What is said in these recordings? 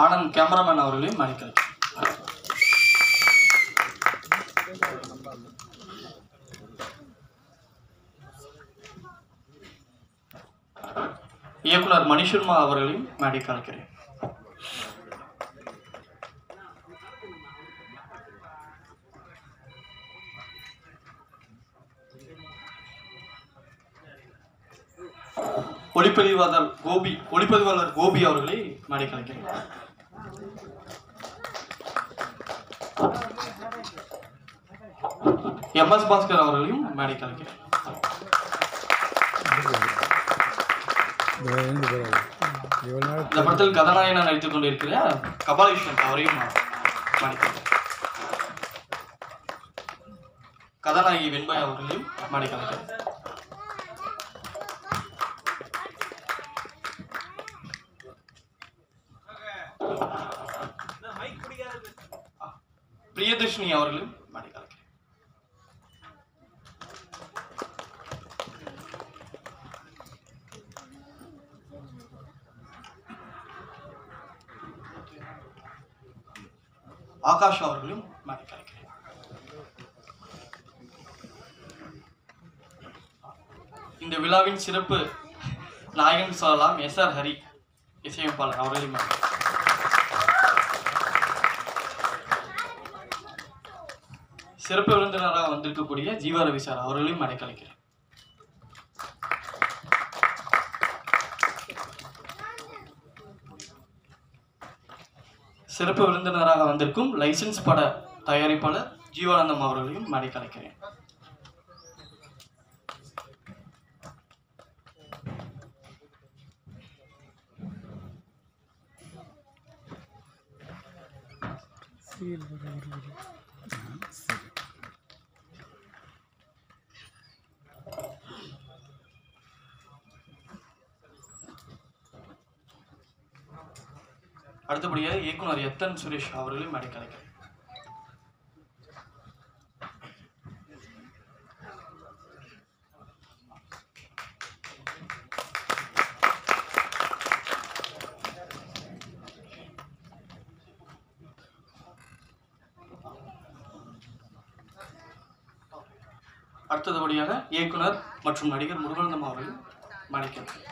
Anand cameraman அவர்களையும் மணிக்கலை. இயக்குனர் மணிஷர்மா அவர்களையும் மேடை கலைக்கிறேன். ஒளிப்பதிவாளர் கோபி அவர்களை மேடை கலைக்கிறேன். MS பாஸ்கர் அவர்களையும் மேடை கலைக்கிறேன். இந்த படத்தில் கதாநாயகனாக நடித்துக் கொண்டிருக்கிற கபாலீஸ்வரன் அவரையும் மேடை கலைக்கிறேன். கதாநாயகி வெண்பாய் அவர்களையும் மேடை கலைக்கிறேன். பிரியதர்ஷினி அவர்களும் மேடை கலைக்கிறேன். ஆகாஷ் அவர்களும் மேடை கலைக்கிறேன். இந்த விழாவின் சிறப்பு நாயகன் சொல்லலாம் SR ஹரி இசையமைப்பாளர் அவர்களையும் சிறப்பு விருந்தினராக வந்திருக்கக்கூடிய ஜீவா ரவி சார் அவர்களையும் மேடை கலைக்கிறேன். சிறப்பு விருந்தினராக வந்திருக்கும் லைசன்ஸ் பட தயாரிப்பாளர் ஜீவானந்தம் அவர்களையும் மேடை கலைக்கிறேன். அடுத்தபடியாக இயக்குனர் எத்தன் சுரேஷ் அவர்களையும் மேடை கலைக்கிறேன். அடுத்தபடியாக இயக்குனர் மற்றும் நடிகர் முருகானந்தம் அவர்களையும் மேடை கலைக்கிறேன்.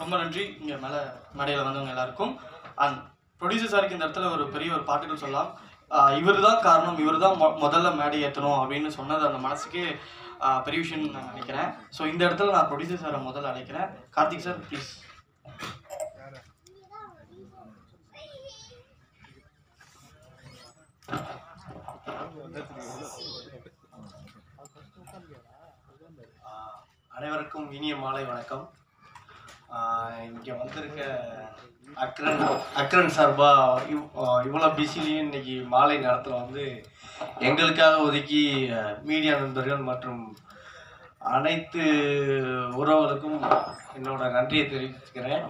ரொம்ப நன்றி இங்கே மேடையில் வந்தவங்க எல்லாருக்கும். அண்ட் ப்ரொடியூசர் சாருக்கு இந்த இடத்துல ஒரு பெரிய ஒரு பாட்டுகள் சொல்லலாம். இவர் தான் காரணம், இவர் தான் முதல்ல மேடை ஏற்றணும் அப்படின்னு சொன்னது அந்த மனசுக்கே பெரிய விஷயம்னு நான் நினைக்கிறேன். ஸோ இந்த இடத்துல நான் ப்ரொடியூசர் சாரை முதல்ல அழைக்கிறேன். Karthik sir please. அனைவருக்கும் இனிய மாலை வணக்கம். இங்கே வந்திருக்க அக்ரன் சார்பாக இவ்வளோ பிஸிலையும் இன்னைக்கு மாலை நேரத்தில் வந்து எங்களுக்காக ஒதுக்கி மீடியா நண்பர்கள் மற்றும் அனைத்து உறவுகளுக்கும் என்னோட நன்றியை தெரிவிச்சுக்கிறேன்.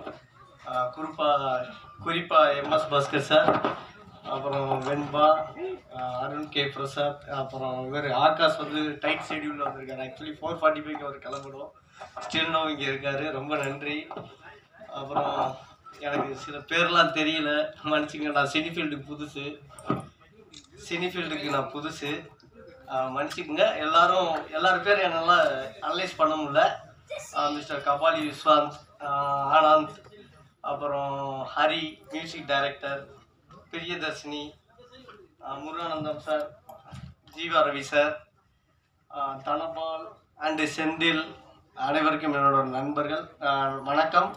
குறிப்பாக MS பாஸ்கர் சார், அப்புறம் வெண்பா, அருண் கே பிரசாத், அப்புறம் இவர் ஆகாஷ் வந்து டைட் ஷெடியூலில் வந்திருக்காரு. ஆக்சுவலி 4:45 அவர் கிளம்பிடும், ஸ்டில் நோ இங்கே இருக்கார். ரொம்ப நன்றி. அப்புறம் எனக்கு சில பேர்லாம் தெரியல, மன்னிச்சுங்க. நான் சினிஃபீல்டுக்கு புதுசு, மன்னிச்சுக்குங்க. எல்லாரும் பேர் என்னால் அனலைஸ் பண்ண முடியல. மிஸ்டர் கபாலி விஸ்வாந்த், ஆனந்த், அப்புறம் Hari music director, Priyadarshini, Muruganandam sir, Jeeva Ravi sir, Dhanapal and Senthil, அனைவருக்கும் என்னோட நண்பர்கள் வணக்கம்.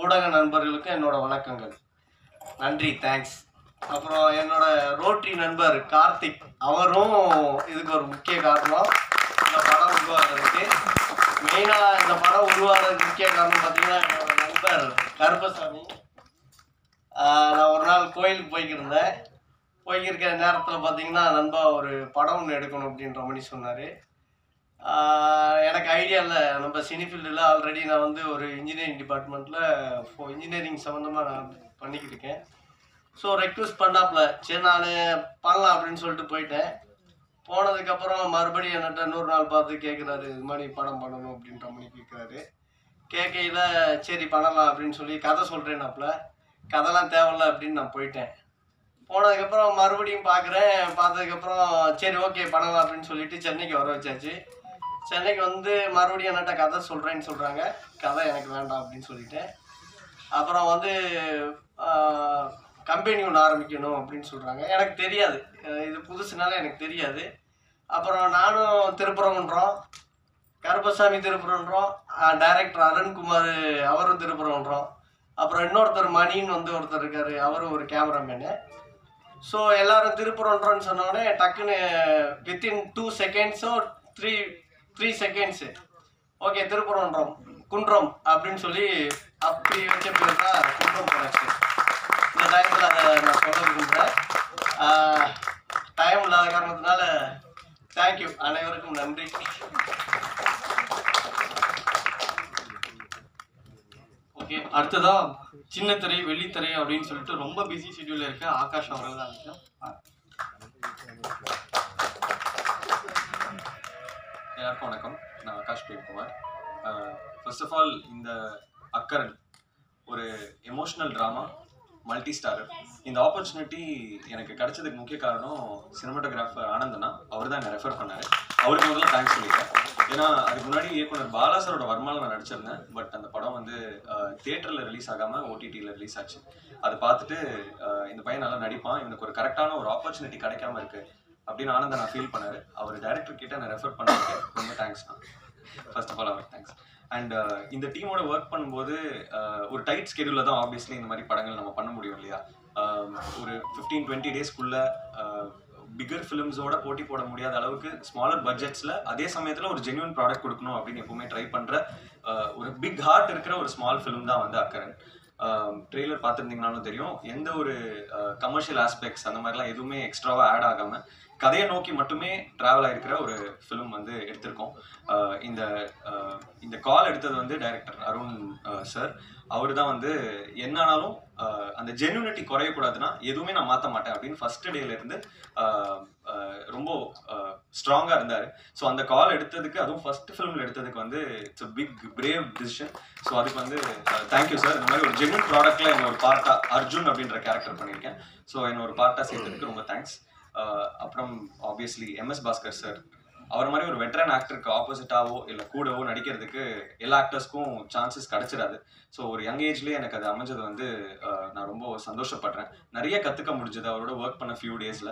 ஊடக நண்பர்களுக்கு என்னோட வணக்கங்கள், நன்றி, தேங்க்ஸ். அப்புறம் என்னோட ரோட்டரி நண்பர் கார்த்திக், அவரும் இதுக்கு ஒரு முக்கிய காரணம். இந்த படம் உருவாகிறதுக்கு மெயினாக இந்த படம் உருவாகிறதுக்கு முக்கிய காரணம் பார்த்தீங்கன்னா என்னோட நண்பர் கருப்பசாமி. நான் ஒரு நாள் கோயிலுக்கு போய்க்கிருந்தேன். போய்க்கிருக்க நேரத்தில் பார்த்தீங்கன்னா நண்பா ஒரு படம் ஒன்று எடுக்கணும் அப்படின்ற மாதிரி சொன்னார். எனக்கு ஐடியா இல்லை. நம்ம சினி ஃபீல்டில் ஆல்ரெடி நான் வந்து ஒரு இன்ஜினியரிங் டிபார்ட்மெண்ட்டில் இன்ஜினியரிங் சம்மந்தமாக நான் பண்ணிக்கிட்டு இருக்கேன். ஸோ ரெக்வஸ்ட் பண்ணாப்புல சரி நான் பண்ணலாம் அப்படின்னு சொல்லிட்டு போயிட்டேன். போனதுக்கப்புறம் மறுபடியும் என்கிட்ட இன்னொரு நாள் பார்த்து கேட்குறாரு, இது மாதிரி படம் பண்ணணும் அப்படின்ற மாதிரி கேட்குறாரு. கேட்கையில் சரி பண்ணலாம் அப்படின்னு சொல்லி கதை சொல்கிறேன்னாப்புல. கதைலாம் தேவையில்ல அப்படின்னு நான் போயிட்டேன். போனதுக்கப்புறம் மறுபடியும் பார்க்குறேன். பார்த்ததுக்கப்புறம் சரி ஓகே பண்ணலாம் அப்படின்னு சொல்லிட்டு சென்னைக்கு வர வச்சாச்சு. சென்னைக்கு வந்து மறுபடியும் என்கிட்ட கதை சொல்கிறேன்னு சொல்கிறாங்க. கதை எனக்கு வேண்டாம் அப்படின்னு சொல்லிட்டேன். அப்புறம் வந்து கம்பெனி ஒன்று ஆரம்பிக்கணும் அப்படின்னு சொல்கிறாங்க. எனக்கு தெரியாது, இது புதுசுனால எனக்கு தெரியாது. அப்புறம் நானும் திருப்புறம்ன்றோம், கருப்பசாமி திருப்புறம்ன்றோம், டைரக்டர் அருண்குமார் அவரும் திருப்புறம்ன்றோம். அப்புறம் இன்னொருத்தர் மணின்னு வந்து ஒருத்தர் இருக்கார், அவரும் ஒரு கேமராமேனு. ஸோ எல்லோரும் திருப்புறம்ன்றோன்னு சொன்னோடனே டக்குன்னு வித்தின் 2 செகண்ட்ஸோ 3 செகண்ட்ஸு ஓகே திருப்புறம்ன்றோம் குன்றம் அப்படின்னு சொல்லி அப்படி வச்ச பேர் தான் குன்றம் ப்ரொடக்ஷன். இந்த டைமில் அதை நான் சொல்ல விரும்புகிறேன். டைம் இல்லாத காரணத்தினால தேங்க்யூ, அனைவருக்கும் நன்றி. ஓகே, அடுத்ததா சின்ன திரை வெள்ளித்திரை அப்படின்னு சொல்லிட்டு ரொம்ப பிஸி ஷெட்யூல்ல இருக்க ஆகாஷ் அவர்கள் தான் இருக்கேன். எல்லாருக்கும் வணக்கம். நான் Akash Premkumar. First of all இந்த அக்கரன் ஒரு எமோஷ்னல் ட்ராமா மல்டி ஸ்டாரர். இந்த ஆப்பர்ச்சுனிட்டி எனக்கு கிடைச்சதுக்கு முக்கிய காரணம் சினிமாட்டோகிராஃபர் ஆனந்தனா. அவர் தான் என்னை ரெஃபர் பண்ணார். அவருக்கு முதல்ல தேங்க்ஸ் சொல்லியிருக்கேன். ஏன்னா அதுக்கு முன்னாடி இயக்குனர் பாலாசரோட வர்மாவில் நான் நடிச்சிருந்தேன். பட் அந்த படம் வந்து தியேட்டரில் ரிலீஸ் ஆகாமல் ஓடிடியில் ரிலீஸ் ஆச்சு. அதை பார்த்துட்டு இந்த பையன் நல்லா நடிப்பான், இவனுக்கு ஒரு கரெக்டான ஒரு ஆப்பர்ச்சுனிட்டி கிடைக்காம இருக்கு அப்படின்னு ஆனந்த் நான் ஃபீல் பண்ணார். அவர் டைரக்டர் கிட்ட நான் ரெஃபர் பண்ணதுக்கு ரொம்ப தேங்க்ஸ் தான். ஃபர்ஸ்ட் ஆஃப் ஆல் அவருக்கு தேங்க்ஸ். அண்ட் இந்த டீமோட ஒர்க் பண்ணும்போது ஒரு டைட் ஸ்கெடியூலில் தான் ஆப்வியஸ்லி இந்த மாதிரி படங்கள் நம்ம பண்ண முடியும் இல்லையா. ஒரு 15-20 டேஸ்க்குள்ள பிகர் ஃபிலிம்ஸோட போட்டி போட முடியாத அளவுக்கு ஸ்மாலர் பட்ஜெட்ஸில் அதே சமயத்தில் ஒரு ஜென்யூன் ப்ராடக்ட் கொடுக்கணும் அப்படின்னு எப்பவுமே ட்ரை பண்ணுற ஒரு பிக் ஹார்ட் இருக்கிற ஒரு ஸ்மால் ஃபிலிம் தான் வந்து அக்கரன். ட்ரெய்லர் பார்த்துருந்தீங்கனாலும் தெரியும், எந்த ஒரு கமர்ஷியல் ஆஸ்பெக்ட்ஸ் அந்த மாதிரிலாம் எதுவுமே எக்ஸ்ட்ராவாக ஆட் ஆகாமல் கதையை நோக்கி மட்டுமே ட்ராவல் ஆகிருக்கிற ஒரு ஃபிலிம் வந்து எடுத்திருக்கோம். இந்த கால் எடுத்தது வந்து டைரக்டர் அருண் சார். அவர் தான் வந்து என்னானாலும் அந்த ஜென்யூனிட்டி குறையக்கூடாதுன்னா எதுவுமே நான் மாற்ற மாட்டேன் அப்படின்னு ஃபர்ஸ்ட் டேலேருந்து ரொம்ப ஸ்ட்ராங்காக இருந்தார். ஸோ அந்த கால் எடுத்ததுக்கு, அதுவும் ஃபர்ஸ்ட் ஃபிலிமில் எடுத்ததுக்கு வந்து it's a big brave decision. So அதுக்கு வந்து தேங்க்யூ சார். இந்த மாதிரி ஒரு ஜென்யூன் ப்ராடக்டில் என்ன ஒரு பார்ட்டாக அர்ஜுன் அப்படின்ற கேரக்டர் பண்ணியிருக்கேன். ஸோ என்ன ஒரு பார்ட்டாக சேர்த்ததுக்கு ரொம்ப தேங்க்ஸ். அப்புறம் ஆப்வியஸ்லி எம்எஸ் பாஸ்கர் சார். அவர் மாதிரி ஒரு வெட்டரன் ஆக்டருக்கு ஆப்போசிட்டாவோ இல்லை கூடவோ நடிக்கிறதுக்கு எல்லா ஆக்டர்ஸ்க்கும் சான்சஸ் கிடைச்சிடாது. ஸோ ஒரு யங் ஏஜ்லேயே எனக்கு அது அமைஞ்சது வந்து நான் ரொம்ப சந்தோஷப்படுறேன். நிறைய கற்றுக்க முடிஞ்சது அவரோட ஒர்க் பண்ண ஃபியூ டேஸில்.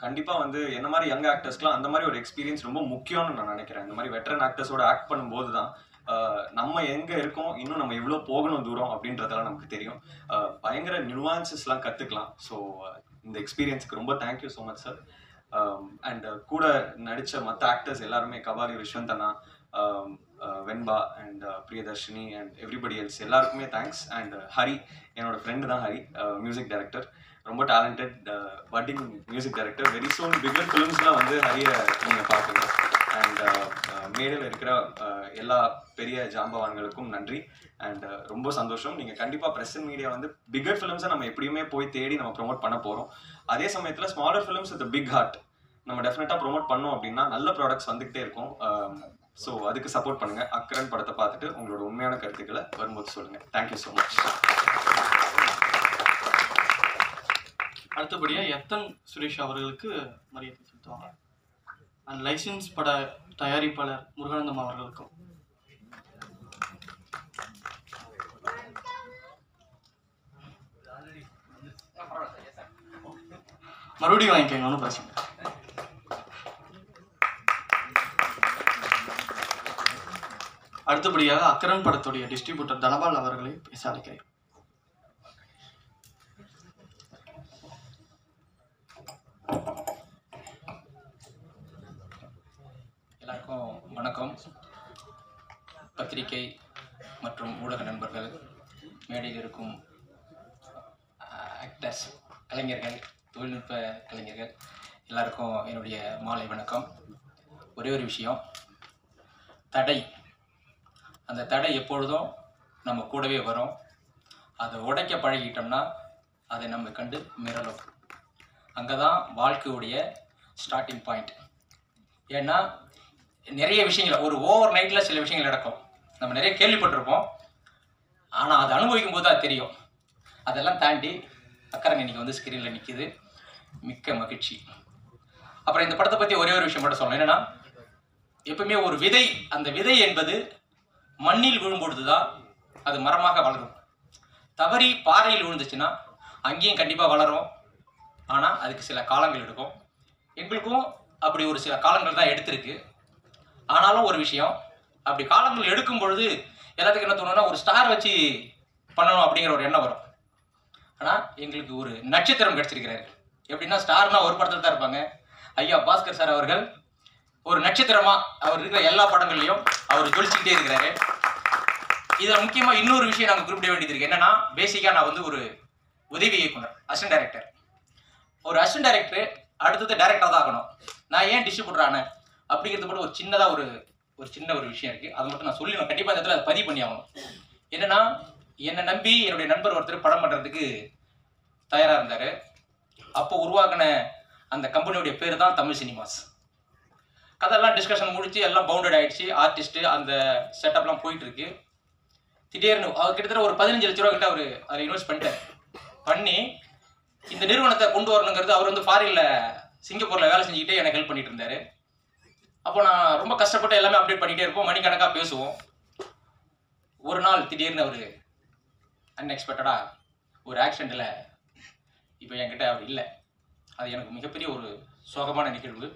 கண்டிப்பாக வந்து என்ன மாதிரி யங் ஆக்டர்ஸ்க்குலாம் அந்த மாதிரி ஒரு எக்ஸ்பீரியன்ஸ் ரொம்ப முக்கியம்னு நான் நினைக்கிறேன். இந்த மாதிரி வெட்டரன் ஆக்டர்ஸோட ஆக்ட் பண்ணும்போது தான் நம்ம எங்கே இருக்கோம், இன்னும் நம்ம எவ்வளோ போகணும் தூரம் அப்படின்றதெல்லாம் நமக்கு தெரியும். பயங்கர நியூவான்சஸ்லாம் கற்றுக்கலாம். ஸோ இந்த எக்ஸ்பீரியன்ஸுக்கு ரொம்ப thank you so much sir. And கூட நடித்த மற்ற ஆக்டர்ஸ் எல்லாருமே, கபாலி விஸ்வந்த் அண்ணா, Venba and Priyadarshini and everybody else எல்லாருக்குமே தேங்க்ஸ். அண்ட் ஹரி, என்னோட ஃப்ரெண்டு தான் ஹரி, மியூசிக் டைரக்டர், ரொம்ப talented budding music director. Very soon bigger ஃபிலிம்ஸ்லாம் வந்து ஹரியை நீங்கள் பார்க்கணும். அண்ட் மேடையில் இருக்கிற எல்லா பெரிய ஜாம்பவான்களுக்கும் நன்றி. அண்ட் ரொம்ப சந்தோஷம். நீங்கள் கண்டிப்பாக ப்ரெஸ் அண்ட் மீடியா வந்து பிகர் ஃபிலிம்ஸை நம்ம எப்படியுமே போய் தேடி நம்ம ப்ரொமோட் பண்ண போகிறோம். அதே சமயத்தில் smaller films with big heart நம்ம டெஃபினட்டாக ப்ரொமோட் பண்ணோம் அப்படின்னா நல்ல ப்ராடக்ட்ஸ் வந்துகிட்டே இருக்கும். ஸோ அதுக்கு சப்போர்ட் பண்ணுங்கள். அக்கரன் படத்தை பார்த்துட்டு உங்களோட உண்மையான கருத்துக்களை வரும்போது சொல்லுங்கள். Thank you so much. அடுத்தபடியாக எத்தன் சுரேஷ் அவர்களுக்கு மரியாதை செலுத்துவாங்க. அண்ட் லைசன்ஸ் பட தயாரிப்பாளர் முருகானந்தம் அவர்களுக்கும். மறுபடியும் வாங்கிக்கோங்க, ஒன்றும் பிரச்சனை. அடுத்தபடியாக அக்கரன் படத்துடைய டிஸ்ட்ரிபியூட்டர் தனபால் அவர்களை பேச அழைக்கிறேன். எல்லாருக்கும் வணக்கம். பத்திரிகை மற்றும் ஊடக நண்பர்கள், மேடையில் இருக்கும் ஆக்டர்ஸ், கலைஞர்கள் தொழில்நுட்ப கலைஞர்கள் எல்லாருக்கும் என்னுடைய மாலை வணக்கம். ஒரே ஒரு விஷயம், தடை. அந்த தடை எப்பொழுதும் நம்ம கூடவே வரும். அதை உடைக்க பழகிட்டோம்னா அதை நம்ம கண்டு மிரளும். அங்கே தான் வாழ்க்கையுடைய ஸ்டார்டிங் பாயிண்ட். ஏன்னா நிறைய விஷயங்கள் ஒரு ஓவர் நைட்டில் சில விஷயங்கள் நடக்கும். நம்ம நிறைய கேள்விப்பட்டிருப்போம், ஆனால் அதை அனுபவிக்கும் போது தான் தெரியும். அதெல்லாம் தாண்டி அக்கரன் இன்னைக்கு வந்து ஸ்க்ரீனில் நிற்கிது. மிக்க மகிழ்ச்சி. அப்புறம் இந்த படத்தை பற்றி ஒரே ஒரு விஷயம் மட்டும் சொல்லணும். என்னென்னா, எப்பவுமே ஒரு விதை, அந்த விதை என்பது மண்ணில் விழும்பொழுது தான் அது மரமாக வளரும். தவறி பாறையில் விழுந்துச்சுன்னா அங்கேயும் கண்டிப்பாக வளரும், ஆனால் அதுக்கு சில காலங்கள் எடுக்கும். எங்களுக்கும் அப்படி ஒரு சில காலங்கள் தான் எடுத்திருக்கு. ஆனாலும் ஒரு விஷயம், அப்படி காலங்கள் எடுக்கும் பொழுது எல்லாத்துக்கும் என்ன தோணுன்னா, ஒரு ஸ்டார் வச்சு பண்ணணும் அப்படிங்கிற ஒரு எண்ணம் வரும். ஆனால் எங்களுக்கு ஒரு நட்சத்திரம் கிடைச்சிருக்கிறாரு. எப்படின்னா, ஸ்டார்னா ஒரு படத்தில் தான் இருப்பாங்க. ஐயா பாஸ்கர் சார் அவர்கள் ஒரு நட்சத்திரமா அவர் இருக்கிற எல்லா படங்கள்லையும் அவர் ஜொலிச்சுக்கிட்டே இருக்கிறாரு. இதில் முக்கியமாக இன்னொரு விஷயம் நாங்கள் குறிப்பிட வேண்டியது இருக்கு. என்னன்னா, பேசிக்காக நான் வந்து ஒரு உதவி இயக்குனர், அசிஸ்டன்ட் டைரக்டர். ஒரு அசிஸ்டன்ட் டைரக்டர் அடுத்தது டைரக்டர் தான் ஆகணும். நான் ஏன் டிஸ்ட்ரிபியூட்டர் ஆனேன் அப்படிங்கிறது மட்டும் ஒரு சின்னதாக ஒரு சின்ன ஒரு விஷயம் இருக்குது. அதை மட்டும் நான் சொல்லி நான் கண்டிப்பாக இந்த இடத்துல அதை பதிவு பண்ணி ஆகணும். என்னென்னா, என்னை நம்பி என்னுடைய நண்பர் ஒருத்தர் படம் பண்ணுறதுக்கு தயாராக இருந்தார். அப்போ உருவாக்கின அந்த கம்பெனியுடைய பேர் தான் தமிழ் சினிமாஸ். கதெல்லாம் டிஸ்கஷன் முடிச்சு எல்லாம் பவுண்டட் ஆகிடுச்சு. ஆர்டிஸ்ட்டு அந்த செட்டப்லாம் போயிட்டுருக்கு. திடீர்னு அவர் கிட்டத்தட்ட ஒரு 15 லட்ச ரூபா கிட்ட அவர் அதில் இன்வெஸ்ட் பண்ணி இந்த நிறுவனத்தை கொண்டு வரணுங்கிறது அவர் வந்து ஃபாரின்ல சிங்கப்பூரில் வேலை செஞ்சுக்கிட்டே எனக்கு ஹெல்ப் பண்ணிட்டு இருந்தார். அப்போ நான் ரொம்ப கஷ்டப்பட்டு எல்லாமே அப்டேட் பண்ணிகிட்டே இருப்போம், மணிக்கணக்காக பேசுவோம். ஒரு நாள் திடீர்னு அவர் அன்எக்ஸ்பெக்டடாக ஒரு ஆக்சிடெண்ட்டில் இப்போ என்கிட்ட அவர் இல்லை. அது எனக்கு மிகப்பெரிய ஒரு சோகமான நிகழ்வு.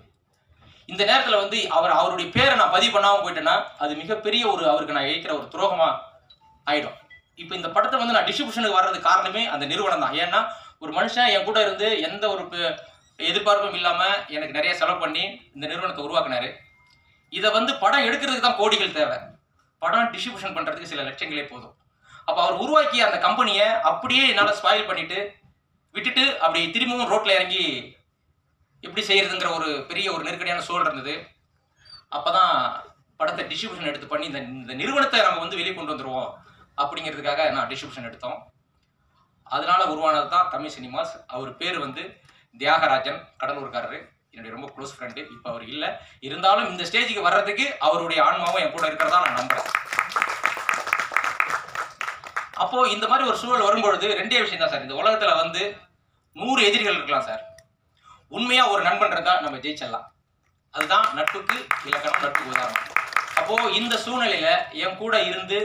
இந்த நேரத்தில் வந்து அவருடைய பேரை நான் பதிவு பண்ணாமல் போயிட்டேன்னா அது மிகப்பெரிய ஒரு அவருக்கு நான் இழைக்கிற ஒரு துரோகமாக ஆகிடும். இப்போ இந்த படத்தை வந்து நான் டிஸ்ட்ரிபியூஷனுக்கு வர்றதுக்கு காரணமே அந்த நிறுவனம் தான். ஏன்னா, ஒரு மனுஷன் என் கூட இருந்து எந்த ஒரு எதிர்பார்ப்பும் இல்லாமல் எனக்கு நிறைய செலவு பண்ணி இந்த நிறுவனத்தை உருவாக்குனாரு. இதை வந்து படம் எடுக்கிறதுக்கு தான் கோடிகள் தேவை, படம் டிஸ்ட்ரிபியூஷன் பண்ணுறதுக்கு சில லட்சங்களே போதும். அப்போ அவர் உருவாக்கிய அந்த கம்பெனியை அப்படியே என்னால் ஸ்பாயில் பண்ணிட்டு விட்டுட்டு அப்படி திரும்பவும் ரோட்டில் இறங்கி எப்படி செய்யறதுங்கிற ஒரு பெரிய ஒரு நெருக்கடியான சூழல் இருந்தது. அப்போ தான் படத்தை டிஸ்ட்ரிபியூஷன் எடுத்து பண்ணி இந்த நிறுவனத்தை நம்ம வந்து வெளியே கொண்டு வந்துடுவோம் அப்படிங்கிறதுக்காக நான் டிஸ்ட்ரிபியூஷன் எடுத்தோம். அதனால உருவானது தான் தமிழ் சினிமாஸ். அவர் பேர் வந்து தியாகராஜன், கடலூர்காரரு, என்னுடைய ரொம்ப க்ளோஸ் ஃப்ரெண்டு. இப்போ அவர் இல்லை, இருந்தாலும் இந்த ஸ்டேஜுக்கு வர்றதுக்கு அவருடைய ஆன்மாவும் என் கூட இருக்கிறதா நான் நம்புறேன். அப்போ இந்த மாதிரி ஒரு சூழல் வரும்பொழுது ரெண்டே விஷயம் தான் சார். இந்த உலகத்துல வந்து 100 எதிரிகள் இருக்கலாம் சார். உண்மையா ஒரு நண்பன் இருந்தா நம்ம ஜெயிச்சிடலாம். அதுதான் நட்புக்கு இலக்கணம், நட்புக்கு உதாரணம். அப்போ இந்த சூழ்நிலையில என் கூட இருந்து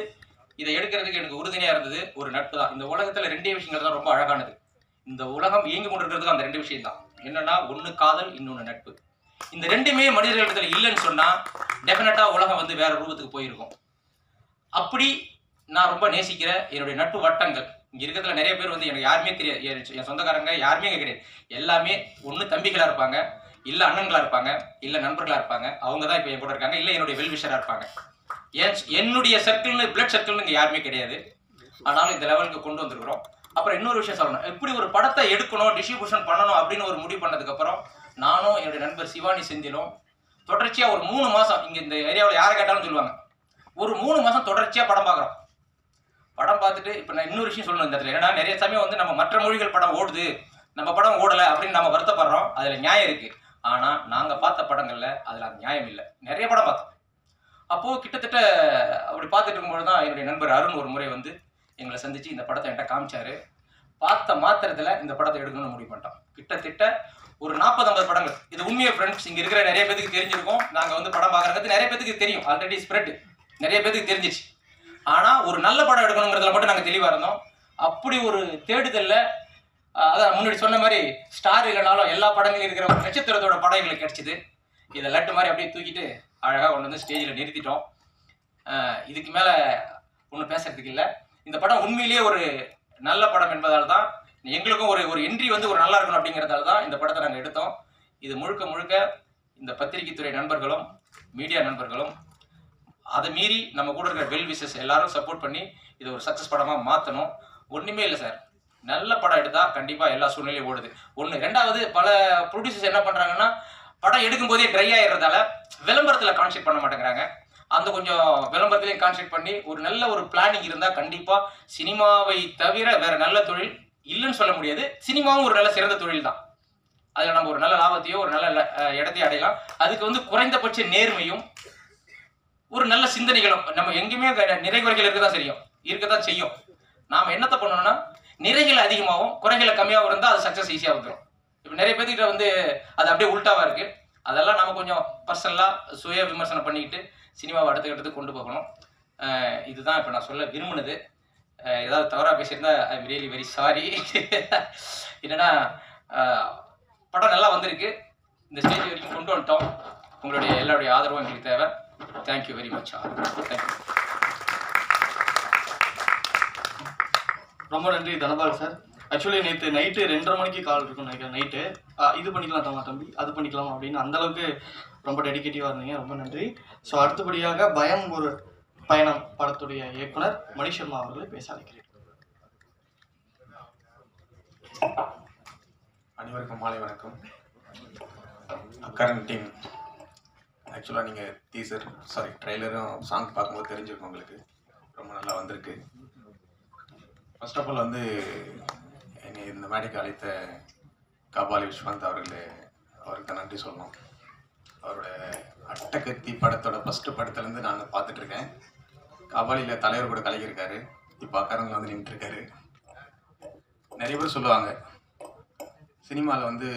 இதை எடுக்கிறதுக்கு எனக்கு உறுதுணையா இருந்தது ஒரு நட்பு தான். இந்த உலகத்துல ரெண்டே விஷயங்கள் தான் ரொம்ப அழகானது. இந்த உலகம் இயங்கி கொண்டிருக்கிறதுக்கு அந்த 2 விஷயம் தான். என்னன்னா, ஒண்ணு காதல், இன்னொன்னு நட்பு. இந்த ரெண்டுமே மனிதர்களிடத்துல இல்லைன்னு சொன்னா டெஃபினட்டா உலகம் வந்து வேற ரூபத்துக்கு போயிருக்கும். அப்படி நான் ரொம்ப நேசிக்கிற என்னுடைய நட்பு வட்டங்கள் இங்க இருக்கிறதுல நிறைய பேர் வந்து எனக்கு யாருமே தெரியாது. என் சொந்தக்காரங்க யாருமே இங்க கிடையாது. எல்லாமே ஒண்ணு தம்பிகளா இருப்பாங்க, இல்ல அண்ணன்களா இருப்பாங்க, இல்ல நண்பர்களா இருப்பாங்க. அவங்க தான் இப்ப என் கூட இருக்காங்க, இல்ல என்னுடைய வெல்விஷரா இருப்பாங்க. என்னுடைய சர்க்கிள்னு பிளட் சர்க்கிள்னு இங்க யாருமே கிடையாது. ஆனாலும் இந்த லெவலுக்கு கொண்டு வந்திருக்கிறோம். அப்புறம் இன்னொரு விஷயம் சொல்லணும், இப்படி ஒரு படத்தை எடுக்கணும், டிஸ்ட்ரிபியூஷன் பண்ணணும் அப்படின்னு ஒரு முடிவு பண்ணதுக்கு அப்புறம் நானும் என்னுடைய நண்பர் சிவானி செந்திலும் தொடர்ச்சியா ஒரு 3 மாசம் இங்க இந்த ஏரியாவில் யாரை கேட்டாலும் சொல்லுவாங்க, ஒரு 3 மாசம் தொடர்ச்சியா படம் பார்க்குறோம். படம் பார்த்துட்டு இப்போ நான் இன்னொரு விஷயம் சொல்லணும் இந்த இடத்துல. ஏன்னா நிறைய சமயம் வந்து நம்ம மற்ற மொழிகள் படம் ஓடுது, நம்ம படம் ஓடலை அப்படின்னு நம்ம வருத்தப்படுறோம். அதில் நியாயம் இருக்கு. ஆனால் நாங்கள் பார்த்த படங்கள்ல அதில் அது நியாயம் இல்லை. நிறைய படம் பார்த்தோம். அப்போது கிட்டத்தட்ட அப்படி பார்த்துட்டு இருக்கும்போது தான் என்னுடைய நண்பர் அருண் ஒரு முறை வந்து எங்களை சந்திச்சு இந்த படத்தை என்கிட்ட காமிச்சாரு. பார்த்த மாத்திரத்தில் இந்த படத்தை எடுக்கணும்னு முடிவு பண்ணிட்டோம். கிட்டத்தட்ட ஒரு 40-50 படங்கள். இது உண்மையை ஃப்ரெண்ட்ஸ் இங்கே இருக்கிற நிறைய பேருக்கு தெரிஞ்சிருக்கும். நாங்கள் வந்து படம் பார்க்குறது நிறைய பேருக்கு தெரியும், ஆல்ரெடி ஸ்ப்ரெட் நிறைய பேருக்கு தெரிஞ்சிச்சு. ஆனால் ஒரு நல்ல படம் எடுக்கணுங்கிறதுல மட்டும் நாங்கள் தெளிவாக இருந்தோம். அப்படி ஒரு தேடுதலில் அதான் முன்னாடி சொன்ன மாதிரி ஸ்டார் இல்லைனாலும் எல்லா படங்களும் இருக்கிற ஒரு நட்சத்திரத்தோட படம் எங்களுக்கு கிடைச்சிது. இதை லட்டு மாதிரி அப்படியே தூக்கிட்டு அழகாக கொண்டு வந்து ஸ்டேஜில் நிறுத்திட்டோம். இதுக்கு மேலே ஒன்றும் பேசுறதுக்கு இல்லை. இந்த படம் உண்மையிலேயே ஒரு நல்ல படம் என்பதால் தான் எங்களுக்கும் ஒரு என்ட்ரி வந்து ஒரு நல்லா இருக்கணும் அப்படிங்கிறதால தான் இந்த படத்தை நாங்கள் எடுத்தோம். இது முழுக்க முழுக்க இந்த பத்திரிகைத்துறை நண்பர்களும் மீடியா நண்பர்களும் அதை மீறி நம்ம கூட இருக்கிற வெல் விஷஸ் எல்லாரும் சப்போர்ட் பண்ணி இதை ஒரு சக்ஸஸ் படமாக மாற்றணும். ஒன்றுமே இல்லை சார், நல்ல படம் எடுத்தால் கண்டிப்பாக எல்லா சூழ்நிலையும் ஓடுது. ஒன்று. ரெண்டாவது, பல ப்ரொடியூசர்ஸ் என்ன பண்ணுறாங்கன்னா, படம் எடுக்கும்போதே ட்ரை ஆகிடுறதால விளம்பரத்தில் கான்சென்ட்ரேட் பண்ண மாட்டேங்கிறாங்க. அந்த கொஞ்சம் விளம்பரத்திலையும் கான்சென்ட்ரேட் பண்ணி ஒரு நல்ல ஒரு பிளானிங் இருந்தால் கண்டிப்பாக சினிமாவை தவிர வேறு நல்ல தொழில் இல்லைன்னு சொல்ல முடியாது. சினிமாவும் ஒரு நல்ல சிறந்த தொழில் தான். அதில் நம்ம ஒரு நல்ல லாபத்தையோ ஒரு நல்ல இடத்தையும் அடையலாம். அதுக்கு குறைந்தபட்ச நேர்மையும் ஒரு நல்ல சிந்தனைகளும் நம்ம எங்கேயுமே நிறைகுறைகள் இருக்கதான் செய்யும். நாம் என்னத்தை பண்ணணும்னா, நிறைகள் அதிகமாகவும் குறைகளை கம்மியாகவும் இருந்தால் அது சக்ஸஸ் ஈஸியாக வந்துடும். இப்போ நிறைய பேர்கிட்ட அது அப்படியே உல்ட்டாவாக இருக்குது. அதெல்லாம் நம்ம கொஞ்சம் பர்சனலாக சுய விமர்சனம் பண்ணிக்கிட்டு சினிமாவை அடுத்த கட்டத்துக்கு கொண்டு போகணும். இதுதான் இப்போ நான் சொல்ல விரும்பினது. ஏதாவது தவறாக பேசியிருந்தா I am really very sorry. என்னென்னா, படம் நல்லா வந்திருக்கு. இந்த ஸ்டேஜ் வரைக்கும் கொண்டு வந்துட்டோம். உங்களுடைய எல்லாருடைய ஆதரவும் எங்களுக்கு தேவை. Thank you very much. தேங்க்யூ. ரொம்ப நன்றி தனபால் சார். ஆக்சுவலி நேற்று நைட்டு 2:30 மணிக்கு கால் இருக்குன்னு நினைக்கிறேன். நைட்டு இது பண்ணிக்கலாம் தம்பி, அது பண்ணிக்கலாம் அப்படின்னு அந்தளவுக்கு ரொம்ப டெடிகேட்டிவாக இருந்தீங்க. ரொம்ப நன்றி. ஸோ அடுத்தபடியாக பயம் ஒரு பயணம் படத்துடைய இயக்குனர் மணி சர்மா அவர்களை பேச அழைக்கிறேன். அனைவருக்கும் மாலை வணக்கம். அக்கரன் டீம், ஆக்சுவலாக நீங்கள் ட்ரெய்லரும் சாங் பார்க்கும்போது தெரிஞ்சிருக்கும் உங்களுக்கு. ரொம்ப நல்லா வந்திருக்கு. ஃபர்ஸ்ட் ஆஃப் ஆல் என்னை இந்த மேடைக்கு அழைத்த காபாலி விஸ்வந்த் அவருக்கு தான் நன்றி சொல்லணும். அவரோட அட்டகத்தி படத்தோட ஃபஸ்ட்டு படத்துலேருந்து நான் பார்த்துட்ருக்கேன். காபாலியில் தலைவர் கூட கலக்கியிருக்காரு. இப்போ அக்கரனில் நின்றுருக்காரு. நிறைய பேர் சொல்லுவாங்க, சினிமாவில்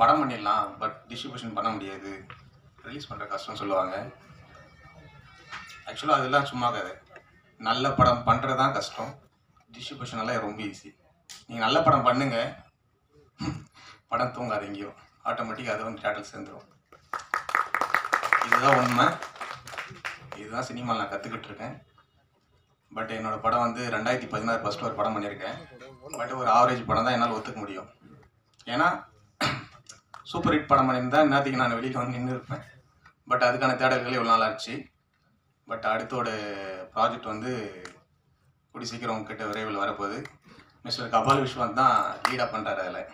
படம் பண்ணிடலாம், பட் டிஸ்ட்ரிபியூஷன் பண்ண முடியாது, ரிலீஸ் பண்ணுற கஷ்டம்னு சொல்லுவாங்க. ஆக்சுவலாக அதெல்லாம் சும்மா கதை. நல்ல படம் பண்ணுறது தான் கஷ்டம், டிஸ்ட்ரிபியூஷன் எல்லாம் ரொம்ப ஈஸி. நீங்கள் நல்ல படம் பண்ணுங்கள், படம் தூங்காது எங்கேயோ, ஆட்டோமேட்டிக்காக அதை தேட்டரில் சேர்ந்துடும். இதுதான் உண்மை. இதுதான் சினிமாவில் நான் கற்றுக்கிட்டு இருக்கேன். பட் என்னோடய படம் 2016 ஃபஸ்ட்டு ஒரு படம் பண்ணியிருக்கேன். பட் ஒரு ஆவரேஜ் படம் தான் என்னால் ஒத்துக்க முடியும். ஏன்னா சூப்பர் ஹிட் படம் பண்ணியிருந்தால் இன்னத்துக்கு நான் வெளியில் நின்று இருப்பேன். பட் அதுக்கான தேடல்கள் இவ்வளோ நாள் ஆச்சு. பட் அடுத்தோட ப்ராஜெக்ட் கூடி சீக்கிரம் உங்ககிட்ட விரைவில் வரப்போகுது. மிஸ்டர் கபால் விஸ்வந்த் தான் லீடாக பண்ணுறாரு. அதில்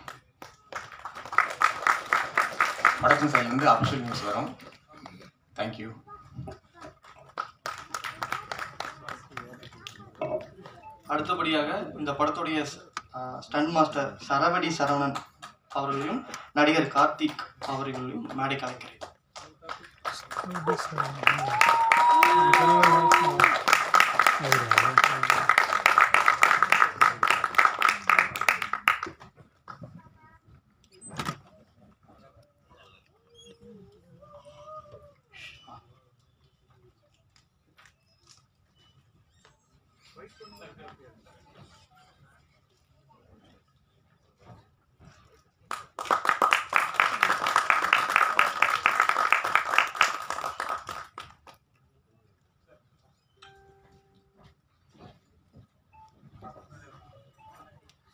ப்ரொடக்ஷன் சைட்லேருந்து அஃபிஷியல் நியூஸ் வரும். தேங்க்யூ. அடுத்தபடியாக இந்த படத்துடைய ஸ்டண்ட் மாஸ்டர் சரவடி சரவணன் அவர்களையும் நடிகர் கார்த்திக் அவர்களையும் மேடைக்கு அழைக்கிறேன்.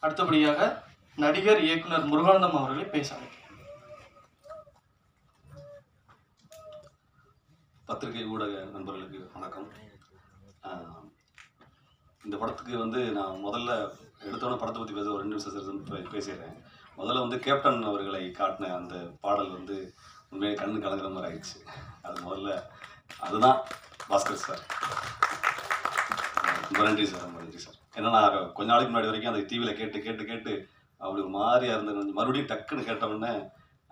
அடுத்தபடியாக நடிகர் இயக்குனர் முருகானந்தம் அவர்களை பேச அழைக்கிறேன். பத்திரிகை ஊடக நண்பர்களுக்கு வணக்கம். இந்த படத்துக்கு நான் முதல்ல எடுத்தோன்னே படத்தை பற்றி பேச ஒரு 2 நிமிஷம் பேசிடுறேன். முதல்ல கேப்டன் அவர்களை காட்டின அந்த பாடல் உண்மையை கண்ணு கலங்குற மாதிரி ஆயிடுச்சு. அது முதல்ல அதுதான் பாஸ்கர் சார். ரொம்ப நன்றி சார், ரொம்ப நன்றி சார். ஏன்னா நான் கொஞ்ச நாளைக்கு முன்னாடி வரைக்கும் அந்த டிவியில் கேட்டு அப்படி ஒரு மாதிரியாக இருந்தது. மறுபடியும் டக்குன்னு கேட்டவுடனே